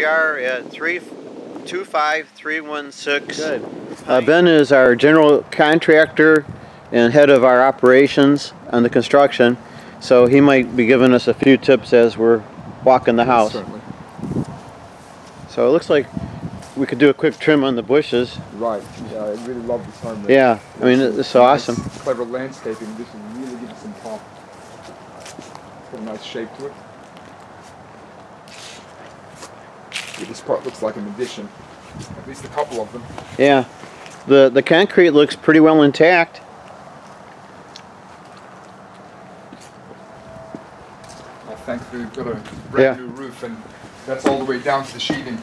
we are at 325316. Good. Ben is our general contractor and head of our operations on the construction, so he might be giving us a few tips as we're walking the house. Certainly. So it looks like we could do a quick trim on the bushes. Right. Yeah, I really love this home. Yeah, I mean, it's so awesome. Clever landscaping. This will really give it some pop. It's got a nice shape to it. Yeah, this part looks like an addition. At least a couple of them. Yeah. The concrete looks pretty well intact. Well, thankfully we've got a brand new roof, and that's all the way down to the sheathing.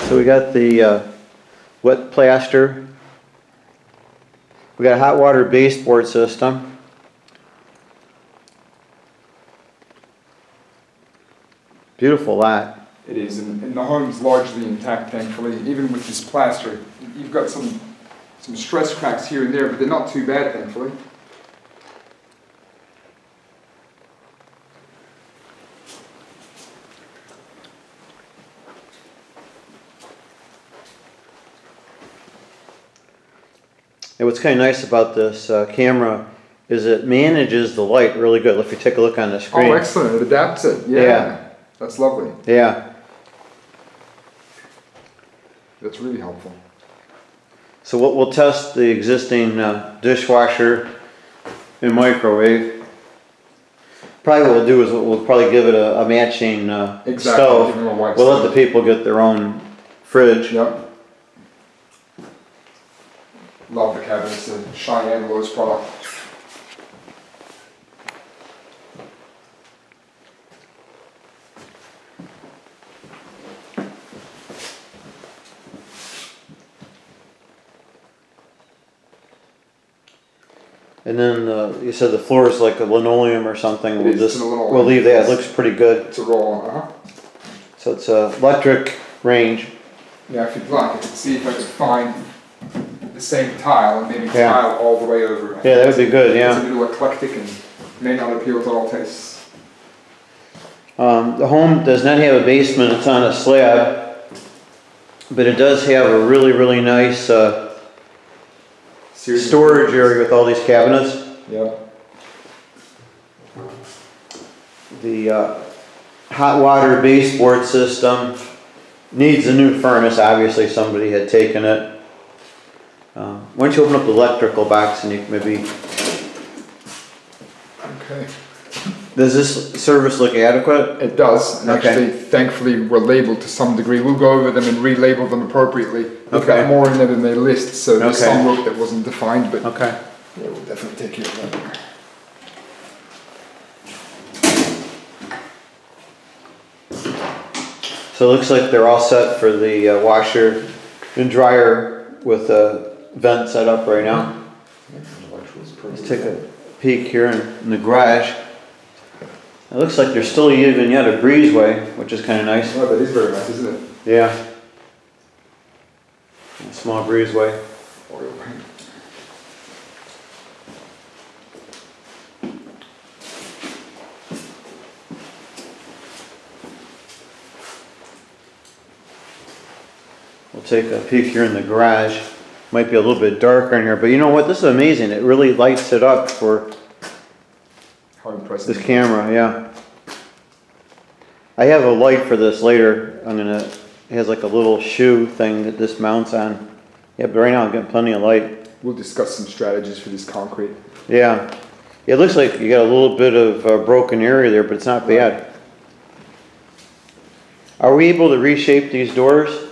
So we got the wet plaster. We got a hot water baseboard system. Beautiful lot. It is, and the home's largely intact, thankfully. Even with this plaster, you've got some stress cracks here and there, but they're not too bad, thankfully. And what's kind of nice about this camera is it manages the light really good. If you take a look on the screen. Oh, excellent. It adapts it. Yeah. That's lovely. Yeah. That's really helpful. So we'll test the existing dishwasher and microwave. Probably what we'll do is we'll probably give it a matching stove. We'll let the people get their own fridge. Yep. Love the cabinets, a Cheyenne Lowe's product. And then you said the floor is like a linoleum or something. We'll leave that. It looks pretty good. It's a roll-on. So it's a electric range. Yeah, if you'd like, I could see if I could find the same tile and maybe tile all the way over. Yeah, that would be good. Yeah. It's a little eclectic and may not appeal to all tastes. The home does not have a basement. It's on a slab, but it does have a really nice storage area with all these cabinets. Yep. The hot water baseboard system needs a new furnace. Obviously, somebody had taken it. Why don't you open up the electrical box and you can maybe. Okay. Does this service look adequate? It does. And actually, thankfully, we're labeled to some degree. We'll go over them and relabel them appropriately. We've got more in there than they list, so there's some work that wasn't defined, but yeah, we'll definitely take care of that. So it looks like they're all set for the washer and dryer with a vent set up right now. Let's take a peek here in the garage. It looks like there's still even yet a breezeway, which is kind of nice. Oh, that is very nice, isn't it? Yeah. A small breezeway. Oil paint. We'll take a peek here in the garage. Might be a little bit darker in here, but you know what? This is amazing. It really lights it up for this camera. Yeah. I have a light for this later. It has like a little shoe thing that this mounts on. Yeah, but right now I'm getting plenty of light. We'll discuss some strategies for this concrete. Yeah. It looks like you got a little bit of a broken area there, but it's not bad. Are we able to reshape these doors?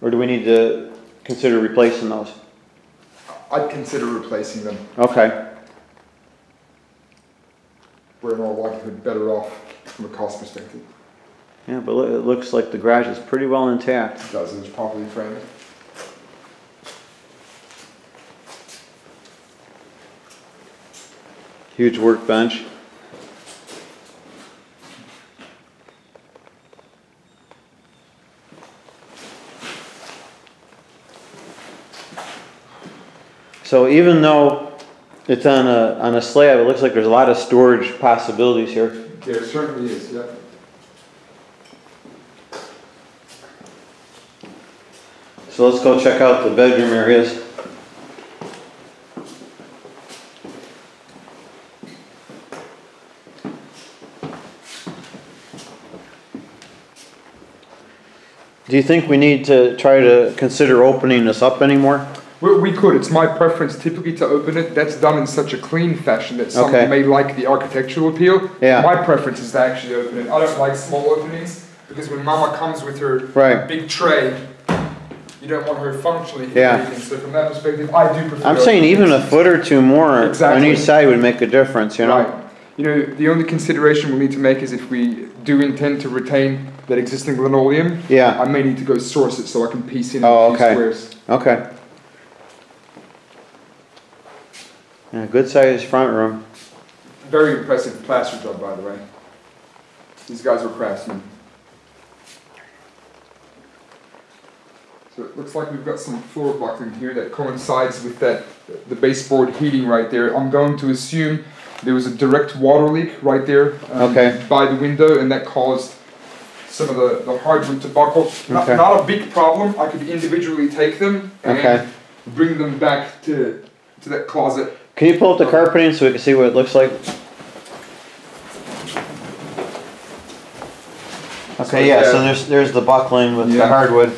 Or do we need to consider replacing those? I'd consider replacing them. Okay. We're in all likelihood better off from a cost perspective. Yeah, but it looks like the garage is pretty well intact. It does, and it's properly framed. Huge workbench. So even though it's on a slab, it looks like there's a lot of storage possibilities here. There certainly is, yeah. So let's go check out the bedroom areas. Do you think we need to try to consider opening this up anymore? We could. It's my preference typically to open it. That's done in such a clean fashion that some may like the architectural appeal. Yeah. My preference is to actually open it. I don't like small openings because when Mama comes with her big tray, you don't want her functionally hitting anything. So from that perspective, I do prefer. I'm saying even a foot or two more on each side would make a difference, you know? Right. You know, the only consideration we need to make is if we do intend to retain that existing linoleum, I may need to go source it so I can piece in a few squares. Okay. Yeah, good sized front room. Very impressive plaster job, by the way. These guys were craftsmen. So it looks like we've got some floor blocking here that coincides with that the baseboard heating right there. I'm going to assume there was a direct water leak right there by the window, and that caused some of the hardwood to buckle. Not a big problem. I could individually take them and bring them back to that closet. Can you pull up the carpeting so we can see what it looks like? Okay, so there's the buckling with the hardwood.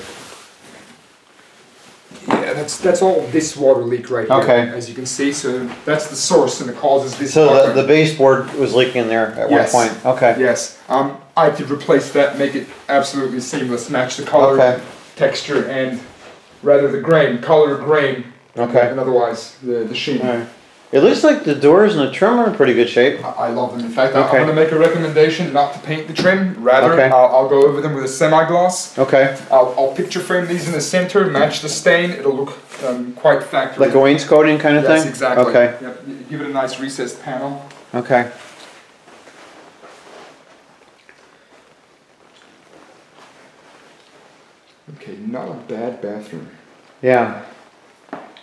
Yeah, that's all this water leak right here, as you can see. So that's the source, and it causes this. So the baseboard was leaking there at one point. Okay. Yes. I could replace that, make it absolutely seamless, match the color, texture, and rather the grain, color grain. And otherwise the sheen. Right. It looks like the doors and the trim are in pretty good shape. I love them. In fact, I'm going to make a recommendation not to paint the trim. Rather, I'll go over them with a semi-gloss. I'll picture frame these in the center, match the stain. It'll look quite factory. Like a wainscoting kind of thing? Yes, exactly. Yep. Give it a nice recessed panel. Okay. Okay, not a bad bathroom. Yeah.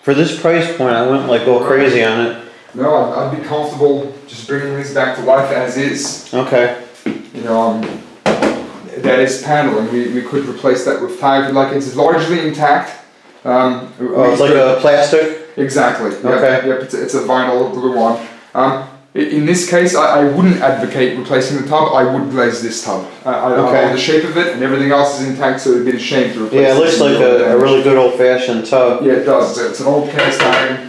For this price point, I wouldn't like go crazy on it. No, I'd be comfortable just bringing this back to life as is. Okay. You know, that is paneling. We could replace that with tile if you like. It's largely intact. It's like a plastic? Exactly. Yep, it's a vinyl glue on. In this case, I wouldn't advocate replacing the tub. I would glaze this tub. I love the shape of it, and everything else is intact, so it'd be a shame to replace it. Yeah, it looks like a really good old-fashioned tub. Yeah, it does. It's an old cast iron.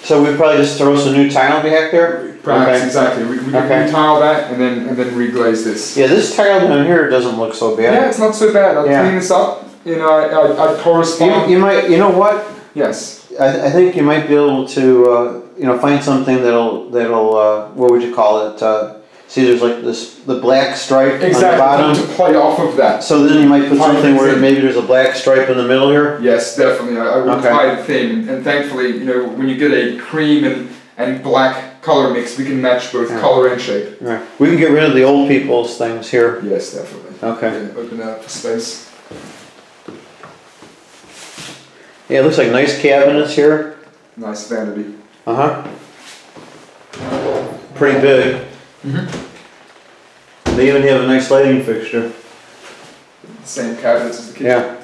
So we'd probably just throw some new tile back there? Perhaps, exactly. We could retile that and then reglaze this. Yeah, this tile down here doesn't look so bad. Yeah, it's not so bad. I'll clean this up. You know, I'd correspond. You might. You know what? Yes. I think you might be able to find something that'll what would you call it? See, there's like the black stripe on the bottom. To play off of that. So then you might put something where maybe there's a black stripe in the middle here. Yes, definitely. I would tie it thin, and thankfully, when you get a cream and black color mix, we can match both color and shape. Right. We can get rid of the old people's things here. Yes, definitely. Okay. Yeah, open that up for space. Yeah, it looks like nice cabinets here. Nice vanity. Pretty big. They even have a nice lighting fixture. Same cabinets as the kitchen. Yeah.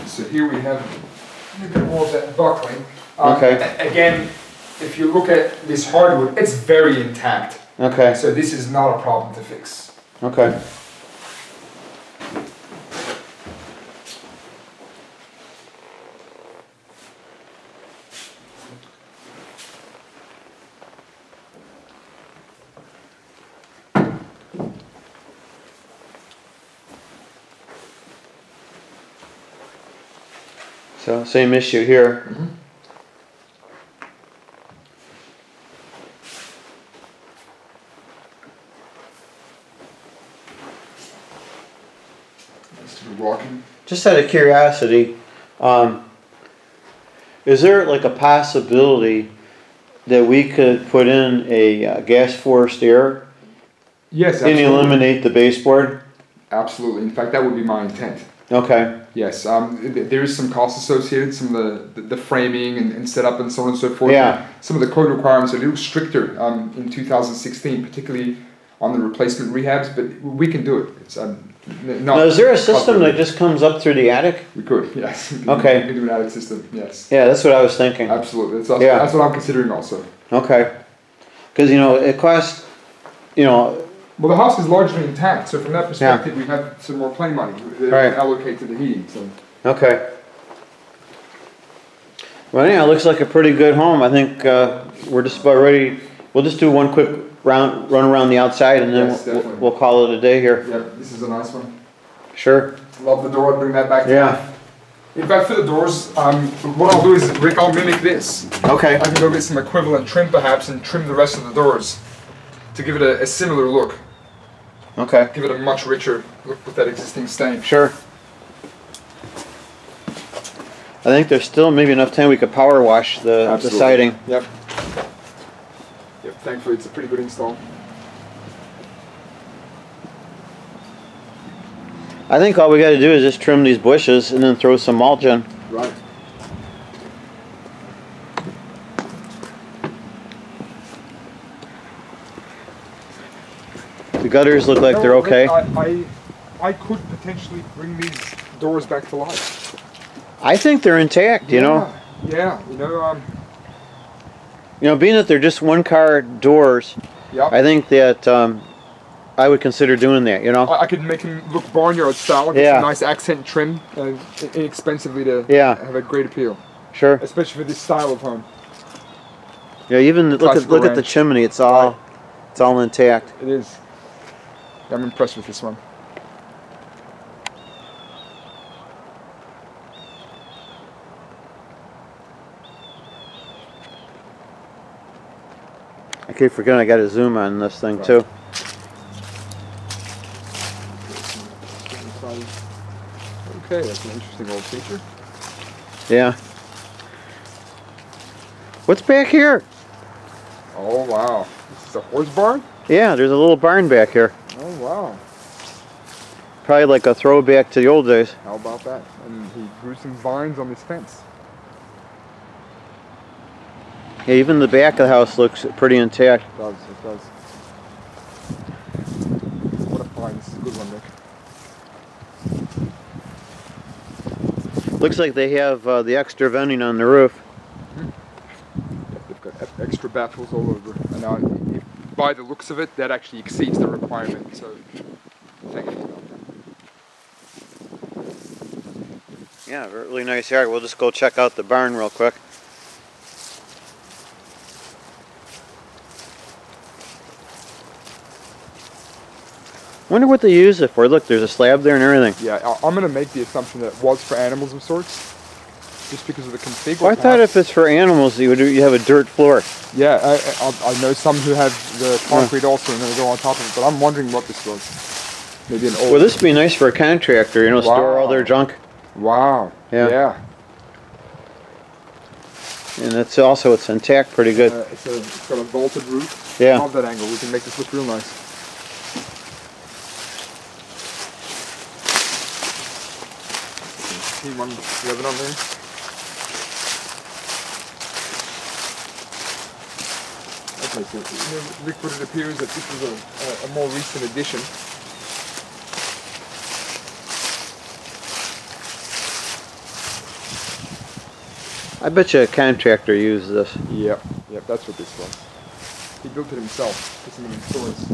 So here we have a bit more of that buckling. Again, if you look at this hardwood, it's very intact. Okay. So this is not a problem to fix. Okay. So same issue here. Just out of curiosity, is there like a possibility that we could put in a gas forced air? Yes, absolutely. And eliminate the baseboard? Absolutely. In fact, that would be my intent. Okay. Yes. There is some cost associated, some of the framing and setup and so on and so forth. Yeah. Some of the code requirements are a little stricter in 2016, particularly on the replacement rehabs, but we can do it. It's Now, is there a system that just comes up through the attic? We could, yes. Okay. We can do an attic system, yes. Yeah, that's what I was thinking. Absolutely. That's what I'm considering also. Okay. Because, you know, it costs, you know... Well, the house is largely intact, so from that perspective, we have some more play money that Right. we allocate to the heating. So. Okay. Well, yeah, it looks like a pretty good home. I think we're just about ready. We'll just do one quick run around the outside, and then Yes, we'll call it a day here. Yep, this is a nice one. Sure. Love the door. I'll bring that back to life. In fact, for the doors, what I'll do is, Rick, I'll mimic this. Okay. I can go get some equivalent trim perhaps and trim the rest of the doors to give it a similar look. Okay. Give it a much richer look with that existing stain. Sure. I think there's still maybe enough time we could power wash the siding. Yep. Yep, thankfully it's a pretty good install. I think all we got to do is just trim these bushes and then throw some mulch in. Right. The gutters look like they're okay. I could potentially bring these doors back to life. I think they're intact, you know. Yeah, You know, being that they're just one-car doors, I think that I would consider doing that, you know. I could make them look barnyard style, get some nice accent trim, inexpensively to have a great appeal. Sure. Especially for this style of home. Yeah, even look at the chimney. It's all intact. It is. I'm impressed with this one. I keep forgetting I got to zoom on this thing too. Okay, that's an interesting old feature. Yeah. What's back here? Oh wow, this is a horse barn? Yeah, there's a little barn back here. Oh wow. Probably like a throwback to the old days. How about that? And he grew some vines on this fence. Yeah, even the back of the house looks pretty intact. It does, it does. What a find, this is a good one, Rick. Looks like they have the extra venting on the roof. They've got extra baffles all over. And by the looks of it, that actually exceeds the requirement, so thank you about that. Yeah, really nice yard. We'll just go check out the barn real quick. Wonder what they use it for. Look, there's a slab there and everything. Yeah, I'm going to make the assumption that it was for animals of sorts, just because of the config. Well, I thought if it's for animals, you have a dirt floor. Yeah, I know some who have the concrete also and then they go on top of it, but I'm wondering what this was. Maybe an old... Well, this would be nice for a contractor, you know, store all their junk. Wow. Yeah. And it's also, it's intact pretty good. It's got a vaulted roof. Yeah. I love that angle. We can make this look real nice. T1 11 on there. Okay, so Rick, what it appears that this was a more recent addition. I bet you a contractor used this. Yep, that's what this was. He built it himself. Put some in stores.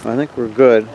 I think we're good.